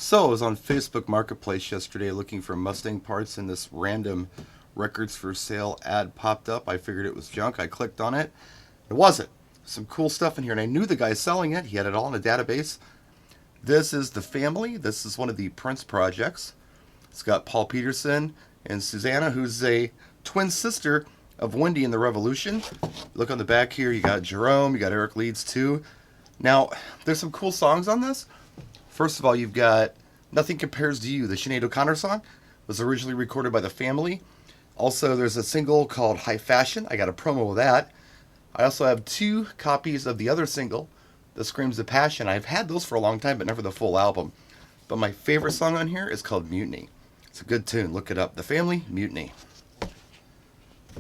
So I was on Facebook Marketplace yesterday looking for Mustang parts, and this random records for sale ad popped up. I figured it was junk. I clicked on it. It wasn't. Some cool stuff in here, and I knew the guy selling it. He had it all in a database. This is the family. This is one of the Prince projects. It's got Paul Peterson and Susanna, who's a twin sister of Wendy in the Revolution. Look on the back here. You got Jerome. You got Eric Leeds too. Now, there's some cool songs on this. First of all, you've got Nothing Compares to You, the Sinead O'Connor song. Was originally recorded by the family. Also, there's a single called High Fashion. I got a promo of that. I also have 2 copies of the other single, The Screams of Passion. I've had those for a long time, but never the full album. But my favorite song on here is called Mutiny. It's a good tune. Look it up. The Family, Mutiny.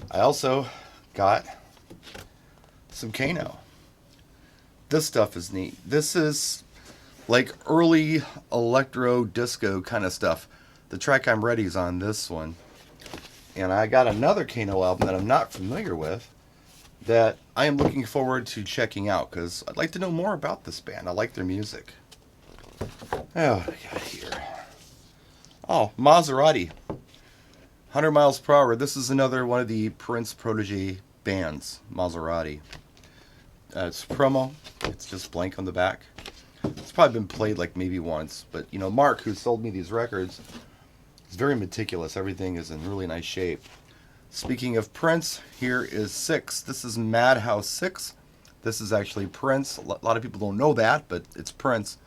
I also got some Kano. This stuff is neat. This is like early electro disco kind of stuff. The track I'm ready is on this one. And I got another Kano album that I'm not familiar with that I am looking forward to checking out because I'd like to know more about this band. I like their music. Oh, what do I got here? Oh, Maserati. 100 miles per hour. This is another one of the Prince protege bands, Maserati. It's promo. It's just blank on the back. It's probably been played like maybe once, but you know, Mark, who sold me these records, is very meticulous. Everything is in really nice shape. Speaking of Prince, here is 6. This is Madhouse 6. This is actually Prince. A lot of people don't know that, but it's Prince.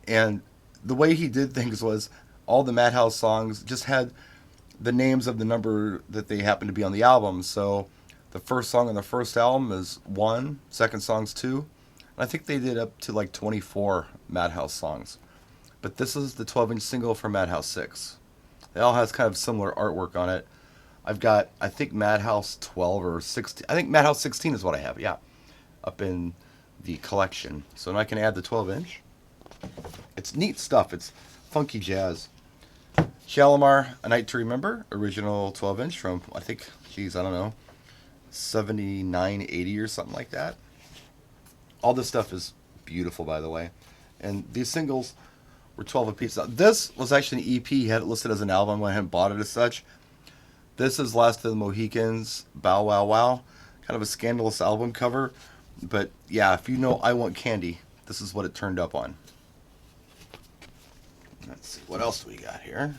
And the way he did things was all the Madhouse songs just had the names of the number that they happened to be on the album. So the first song on the first album is 1, second song's 2. I think they did up to like 24 Madhouse songs. But this is the 12-inch single for Madhouse 6. It all has kind of similar artwork on it. I've got, I think, Madhouse 12 or 16. I think Madhouse 16 is what I have, yeah. Up in the collection. So now I can add the 12-inch. It's neat stuff. It's funky jazz. Shalimar, A Night to Remember. Original 12-inch from, I think, geez, I don't know, 79, 80 or something like that. All this stuff is beautiful, by the way. And these singles were 12 apiece. Now, this was actually an EP. He had it listed as an album. I went ahead and bought it as such. This is Last of the Mohicans, Bow Wow Wow. Kind of a scandalous album cover. But yeah, if you know I Want Candy, this is what it turned up on. Let's see, what else do we got here?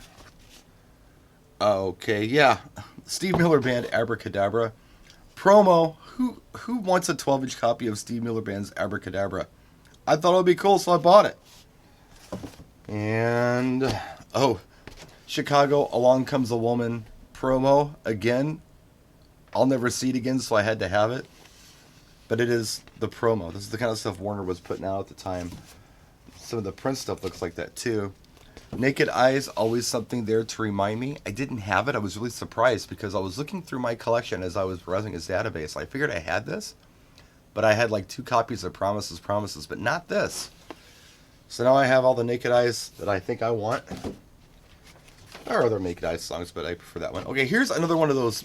Okay, yeah. Steve Miller Band, Abracadabra. Promo. Who wants a 12-inch copy of Steve Miller Band's Abracadabra? I thought it would be cool, so I bought it. And, oh, Chicago, Along Comes a Woman promo. Again, I'll never see it again, so I had to have it. But it is the promo. This is the kind of stuff Warner was putting out at the time. Some of the Prince stuff looks like that, too. Naked Eyes, Always Something There to Remind Me. I didn't have it. I was really surprised because I was looking through my collection as I was browsing his database. I figured I had this, but I had like 2 copies of Promises, but not this. So now I have all the Naked Eyes that I think I want. There are other Naked Eyes songs, but I prefer that one. Okay, here's another one of those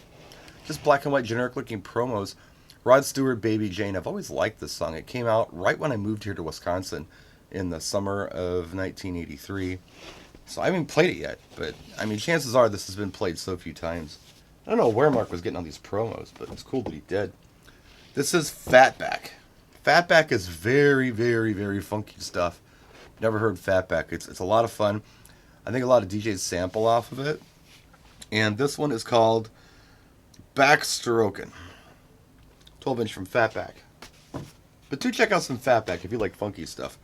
just black and white generic looking promos. Rod Stewart, Baby Jane. I've always liked this song. It came out right when I moved here to Wisconsin in the summer of 1983. So I haven't played it yet, but I mean, chances are this has been played so few times. I don't know where Mark was getting all these promos, but it's cool that he did. This is Fatback. Fatback is very, very, very funky stuff. Never heard Fatback. It's a lot of fun. I think a lot of DJs sample off of it. And this one is called Backstrokin'. 12-inch from Fatback. But do check out some Fatback if you like funky stuff.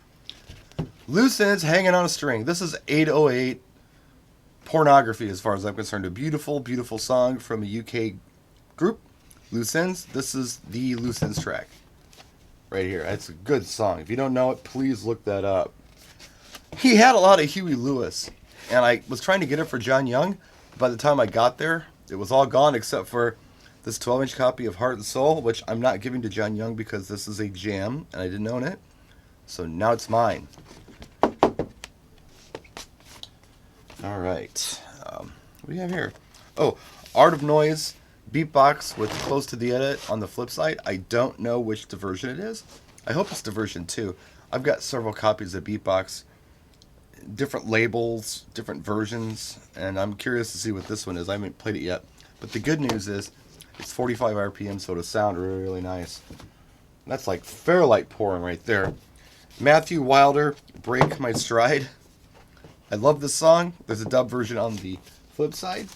Loose Ends, Hanging on a String. This is 808 pornography as far as I'm concerned. A beautiful, beautiful song from a UK group. Loose Ends. This is the Loose Ends track. Right here. It's a good song. If you don't know it, please look that up. He had a lot of Huey Lewis. And I was trying to get it for John Young. By the time I got there, it was all gone except for this 12-inch copy of Heart and Soul, which I'm not giving to John Young because this is a jam and I didn't own it. So now it's mine. All right. What do you have here? Oh, Art of Noise, beatbox with Close to the Edit on the flip side. I don't know which diversion it is. I hope it's diversion 2. I've got several copies of beatbox. different labels, different versions, and I'm curious to see what this one is. I haven't played it yet. But the good news is it's 45 RPM, so it'll sound really, really nice. That's like Fairlight pouring right there. Matthew Wilder, Break My Stride. I love this song. There's a dub version on the flip side.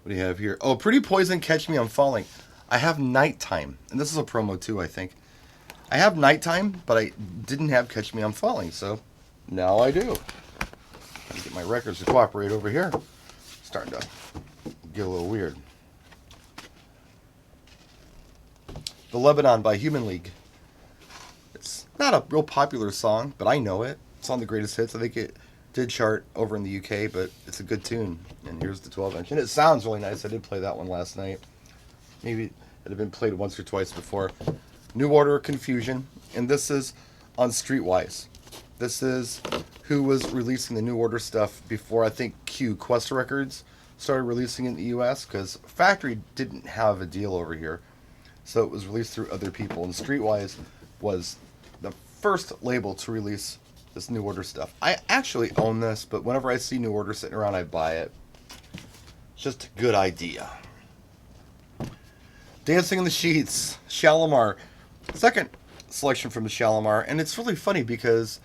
What do you have here? Oh, Pretty Poison, Catch Me, I'm Falling. I have Nighttime, and this is a promo too, I think. I have Nighttime, but I didn't have Catch Me, I'm Falling, so now I do. Let me get my records to cooperate over here. Starting to get a little weird. The Lebanon by Human League. It's not a real popular song, but I know it. It's on the greatest hits. I think it did chart over in the UK, but it's a good tune. And here's the 12-inch. And it sounds really nice. I did play that one last night. Maybe it had been played once or twice before. New Order, Confusion. And this is on Streetwise. This is who was releasing the New Order stuff before, I think, Quest Records started releasing it in the US, because Factory didn't have a deal over here. So it was released through other people. And Streetwise was the first label to release this New Order stuff. I actually own this, but whenever I see New Order sitting around, I buy it. It's just a good idea. Dancing in the Sheets, Shalimar. Second selection from the Shalimar. And it's really funny because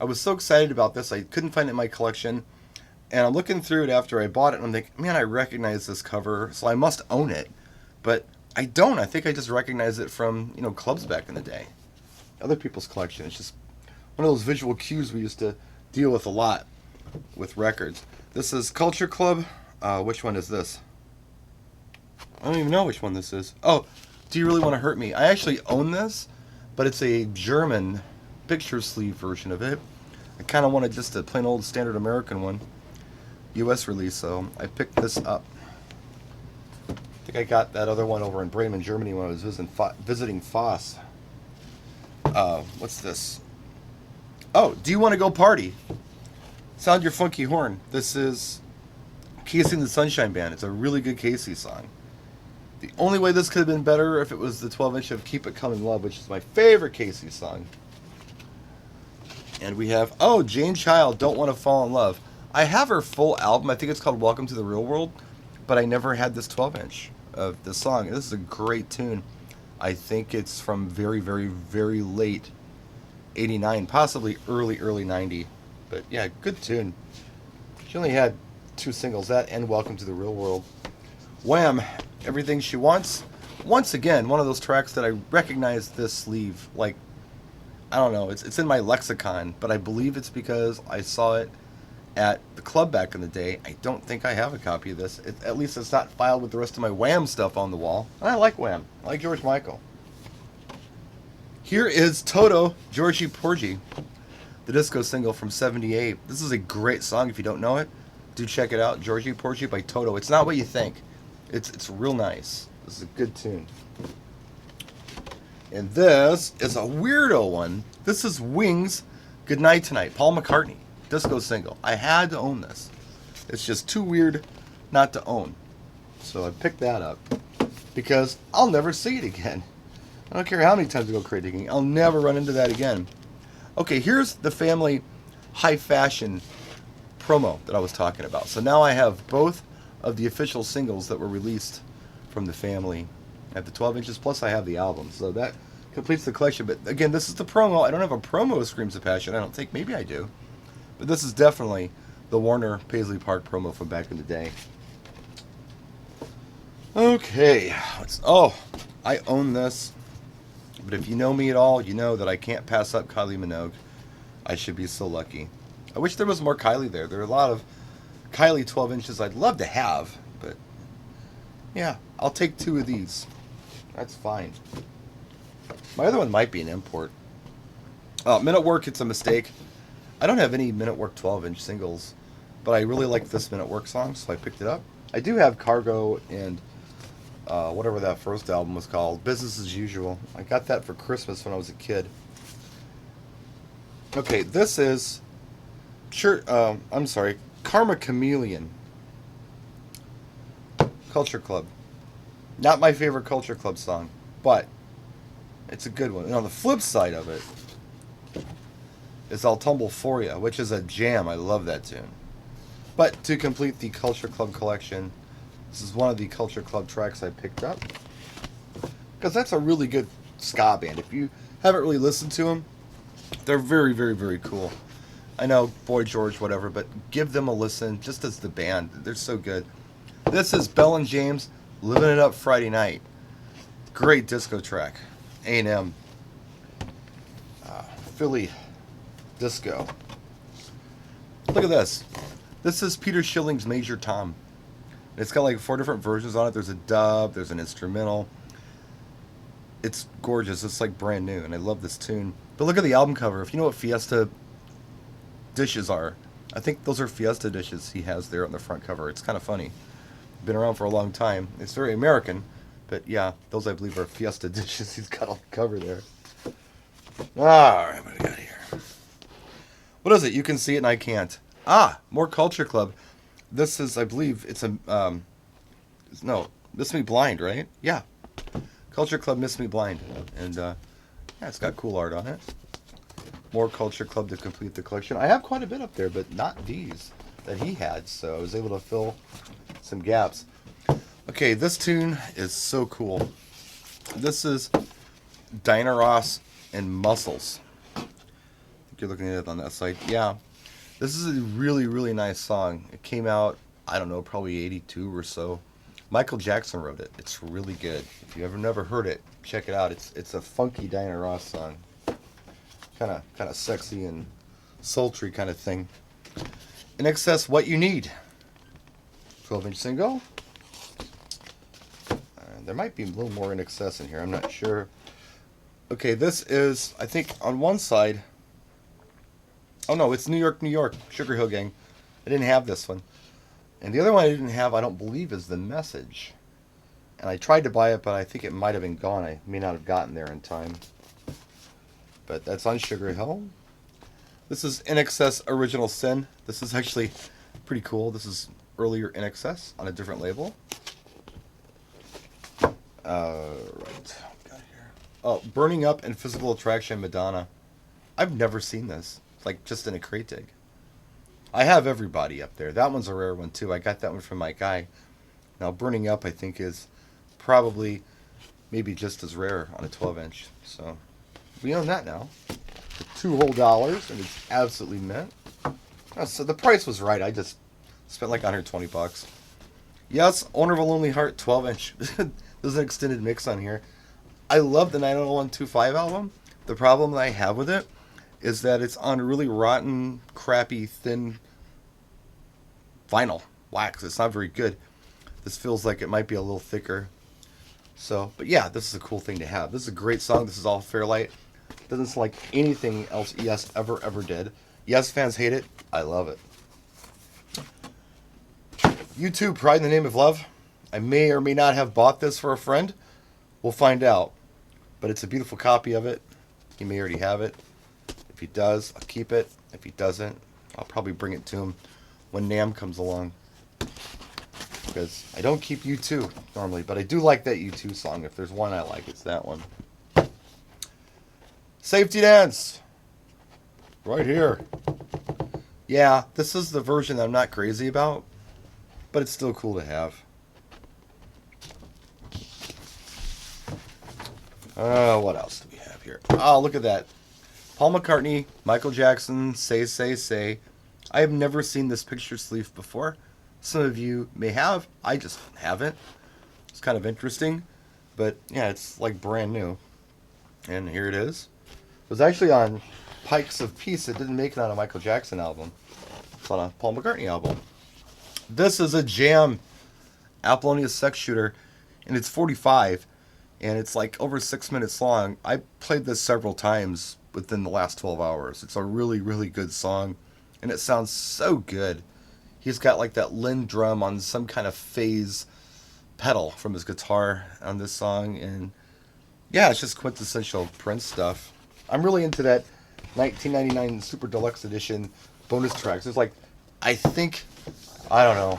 I was so excited about this. I couldn't find it in my collection. And I'm looking through it after I bought it, and I'm thinking, man, I recognize this cover, so I must own it. But I don't. I think I just recognize it from, clubs back in the day. Other people's collection. It's just one of those visual cues we used to deal with a lot with records. This is Culture Club. Which one is this? I don't even know which one this is. Oh, Do You Really Want to Hurt Me? I actually own this, but it's a German picture sleeve version of it. I kind of wanted just a plain old standard American one. US release, so I picked this up. I think I got that other one over in Bremen, Germany when I was visiting Foss. What's this? Oh, Do You Want to Go Party? Sound Your Funky Horn. This is Casey and the Sunshine Band. It's a really good Casey song. The only way this could have been better if it was the 12-inch of Keep It Coming Love, which is my favorite Casey song. And we have, Jane Child, Don't Want to Fall in Love. I have her full album. I think it's called Welcome to the Real World, but I never had this 12-inch of this song. This is a great tune. I think it's from very, very, very late 89, possibly early 90. But yeah, good tune. She only had 2 singles, that and Welcome to the Real World. Wham! Everything She Wants. Once again, one of those tracks that I recognize this sleeve. Like, I don't know, it's in my lexicon, but I believe it's because I saw it at the club back in the day. I don't think I have a copy of this. At least it's not filed with the rest of my Wham stuff on the wall. And I like Wham. I like George Michael. Here is Toto, Georgie Porgy, the disco single from 78. This is a great song. If you don't know it, do check it out. Georgie Porgy by Toto. It's not what you think. It's real nice. This is a good tune. And this is a weirdo one. This is Wings, Goodnight Tonight, Paul McCartney. Disco single. I had to own this. It's just too weird not to own. So I picked that up because I'll never see it again. I don't care how many times I go crate digging. I'll never run into that again. Okay, here's the family high fashion promo that I was talking about. So now I have both of the official singles that were released from the family at the 12 inches, plus I have the album. So that completes the collection. But again, this is the promo. I don't have a promo of Screams of Passion. I don't think. Maybe I do. But this is definitely the Warner Paisley Park promo from back in the day. Okay. I own this. But if you know me at all, you know that I can't pass up Kylie Minogue. I should be so lucky. I wish there was more Kylie there. There are a lot of Kylie 12 inches I'd love to have. But, yeah, I'll take 2 of these. That's fine. My other one might be an import. Men at Work, It's a Mistake. I don't have any Men at Work 12-inch singles, but I really like this Men at Work song, so I picked it up. I do have Cargo and whatever that first album was called, Business as Usual. I got that for Christmas when I was a kid. Okay, this is Karma Chameleon. Culture Club. Not my favorite Culture Club song, but it's a good one. And on the flip side of it, is I'll Tumble For Ya, which is a jam. I love that tune. But to complete the Culture Club collection, this is one of the Culture Club tracks I picked up. Because that's a really good ska band. If you haven't really listened to them, they're very, very, very cool. I know Boy George, whatever, but give them a listen just as the band. They're so good. This is Bell and James, Living It Up Friday Night. Great disco track. A&M. Philly disco. Look at this. This is Peter Schilling's Major Tom. It's got like 4 different versions on it. There's a dub, there's an instrumental. It's gorgeous. It's like brand new, and I love this tune. But look at the album cover. If you know what Fiesta dishes are, I think those are Fiesta dishes he has there on the front cover. It's kind of funny. Been around for a long time. It's very American, but yeah, those I believe are Fiesta dishes he's got on the cover there. Alright, what do we got here? What is it? You can see it and I can't. More Culture Club. This is, I believe, it's a, no, Miss Me Blind, right? Yeah. Culture Club Miss Me Blind. And, yeah, it's got cool art on it. More Culture Club to complete the collection. I have quite a bit up there, but not these that he had, so I was able to fill some gaps. Okay, this tune is so cool. This is Diana Ross and Muscles. I think you're looking at it on that site. Yeah. This is a really, really nice song. It came out, I don't know, probably 82 or so. Michael Jackson wrote it. It's really good. If you ever never heard it, check it out. It's a funky Diana Ross song. Kind of sexy and sultry kind of thing. In Excess, What You Need. 12-inch single. There might be a little more In Excess in here. I'm not sure. Okay, this is, I think, on one side. Oh no, it's New York, New York. Sugar Hill Gang. I didn't have this one. And the other one I didn't have, I don't believe, is The Message. And I tried to buy it, but I think it might have been gone. I may not have gotten there in time. But that's on Sugar Hill. This is In Excess Original Sin. This is actually pretty cool. This is earlier In Excess on a different label. Right. Got here. Oh, Burning Up and Physical Attraction, Madonna. I've never seen this. It's like just in a crate dig. I have Everybody up there. That one's a rare one too. I got that one from my guy. Now Burning Up, I think, is probably maybe just as rare on a 12-inch. So we own that now for $2 whole, and it's absolutely mint. Oh, so the price was right. I just spent like $120. Yes, Owner of a Lonely Heart, 12-inch. There's an extended mix on here. I love the 90125 album. The problem that I have with it is that it's on really rotten, crappy, thin vinyl wax. It's not very good. This feels like it might be a little thicker. So, but yeah, this is a cool thing to have. This is a great song. This is all Fairlight. Doesn't sound like anything else Yes ever did. Yes fans hate it. I love it. U2, Pride in the Name of Love. I may or may not have bought this for a friend. We'll find out. But it's a beautiful copy of it. He may already have it. If he does, I'll keep it. If he doesn't, I'll probably bring it to him when NAMM comes along. Because I don't keep U2 normally, but I do like that U2 song. If there's one I like, it's that one. Safety Dance. Right here. Yeah, this is the version that I'm not crazy about, but it's still cool to have. What else do we have here? Oh, look at that. Paul McCartney, Michael Jackson, Say, Say, Say. I have never seen this picture sleeve before. Some of you may have. I just haven't. It's kind of interesting. But, yeah, it's like brand new. And here it is. It was actually on Pikes of Peace. It didn't make it on a Michael Jackson album. It's on a Paul McCartney album. This is a jam. Apollonia Sex Shooter. And it's 45. And it's like over 6 minutes long. I played this several times within the last 12 hours. It's a really, really good song. And it sounds so good. He's got like that Linn drum on some kind of phase pedal from his guitar on this song. And yeah, it's just quintessential Prince stuff. I'm really into that 1999 Super Deluxe Edition bonus tracks. There's like, I think, I don't know,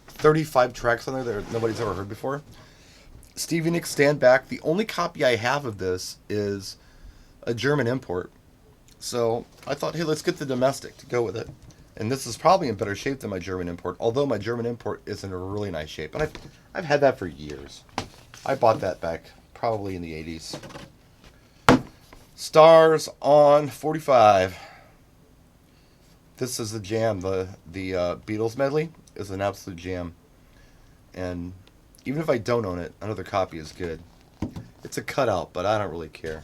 35 tracks on there that nobody's ever heard before. Stevie Nicks, Stand Back. The only copy I have of this is a German import. So I thought, hey, let's get the domestic to go with it. And this is probably in better shape than my German import, although my German import is in a really nice shape. And I've had that for years. I bought that back probably in the 80s. Stars on 45. This is the jam. The Beatles medley is an absolute jam. And even if I don't own it, another copy is good. It's a cutout, but I don't really care.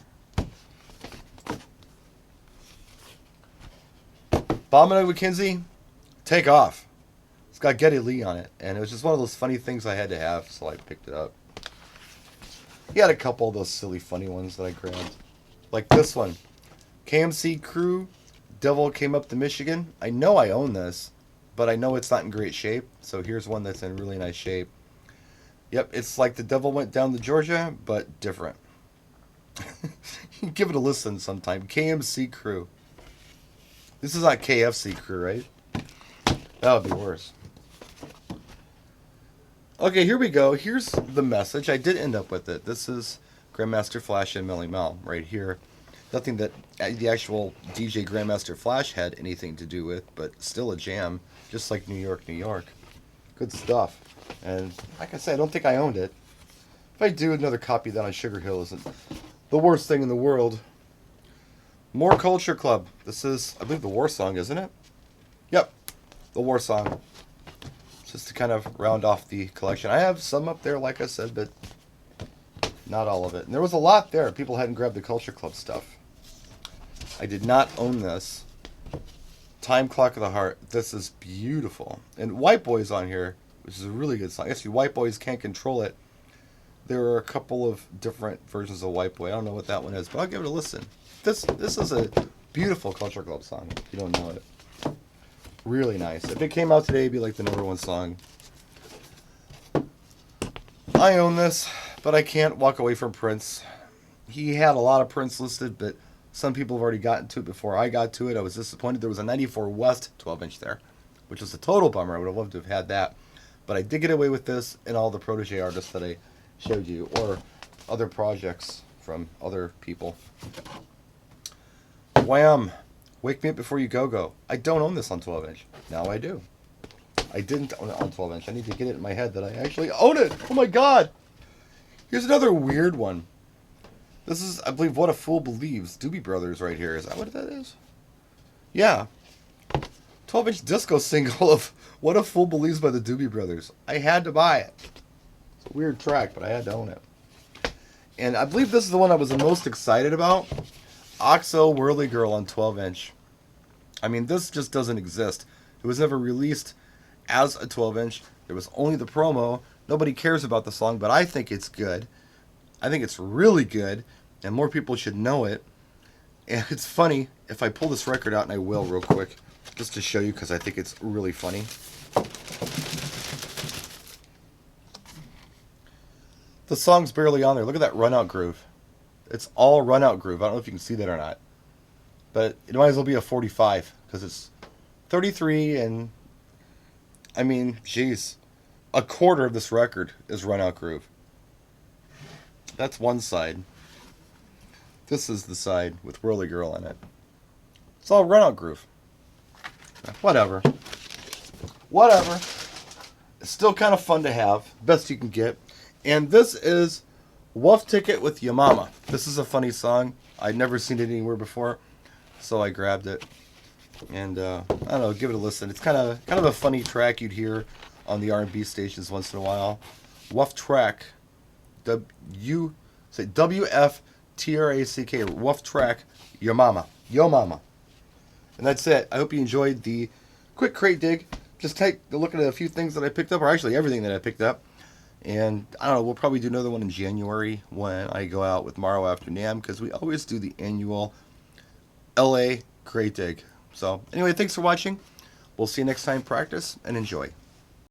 Bob and McKenzie, Take Off. It's got Geddy Lee on it, and it was just one of those funny things I had to have, so I picked it up. He had a couple of those silly, funny ones that I grabbed. Like this one. KMC Crew, Devil Came Up to Michigan. I know I own this, but I know it's not in great shape, so here's one that's in really nice shape. Yep, it's like The Devil Went Down to Georgia, but different. Give it a listen sometime. KMC Crew. This is not KFC Crew, right? That would be worse. Okay, here we go. Here's the message. I did end up with it. This is Grandmaster Flash and Melly Mel right here. Nothing that the actual DJ Grandmaster Flash had anything to do with, but still a jam, just like New York, New York. Good stuff. And like I said, I don't think I owned it. If I do, another copy of that on Sugar Hill isn't the worst thing in the world. More Culture Club. This is, I believe, the War Song, isn't it? Yep, the War Song. Just to kind of round off the collection. I have some up there, like I said, but not all of it. And there was a lot there. People hadn't grabbed the Culture Club stuff. I did not own this. Time Clock of the Heart. This is beautiful. And White Boy's on here, which is a really good song. I guess you White Boys Can't Control It. There are a couple of different versions of White Boy. I don't know what that one is, but I'll give it a listen. This is a beautiful Culture Club song, if you don't know it. Really nice. If it came out today, it'd be like the #1 song. I own this, but I can't walk away from Prince. He had a lot of Prince listed, but some people have already gotten to it before I got to it. I was disappointed. There was a 94 West 12-inch there, which was a total bummer. I would have loved to have had that. But I did get away with this and all the protege artists that I showed you, or other projects from other people. Wham! Wake Me Up Before You Go Go. I don't own this on 12-inch. Now I do. I didn't own it on 12-inch. I need to get it in my head that I actually own it. Oh my god! Here's another weird one. This is, I believe, What a Fool Believes. Doobie Brothers right here. Is that what that is? Yeah. 12-inch disco single of What a Fool Believes by the Doobie Brothers. I had to buy it. It's a weird track, but I had to own it. And I believe this is the one I was the most excited about. Oxo Whirly Girl on 12-inch. I mean, this just doesn't exist. It was never released as a 12-inch. There was only the promo. Nobody cares about the song, but I think it's good. I think it's really good, and more people should know it. And it's funny, if I pull this record out, and I will real quick, just to show you, because I think it's really funny. The song's barely on there. Look at that run-out groove. It's all run-out groove. I don't know if you can see that or not. But it might as well be a 45, because it's 33, and, I mean, geez, a quarter of this record is run-out groove. That's one side. This is the side with Whirly Girl in it. It's all run-out groove. Whatever. Whatever. It's still kind of fun to have. Best you can get. And this is Wolf Ticket with Your Mama. This is a funny song. I'd never seen it anywhere before, so I grabbed it. And I don't know, give it a listen. It's kind of a funny track you'd hear on the R&B stations once in a while. Wolf Track. WFTRACK. Wolf Track. Your Mama. Yo Mama. And that's it. I hope you enjoyed the quick crate dig. Just take a look at a few things that I picked up, or actually everything that I picked up. And I don't know, we'll probably do another one in January when I go out with Morrow After NAMM, because we always do the annual LA crate dig. So anyway, thanks for watching. We'll see you next time. Practice and enjoy.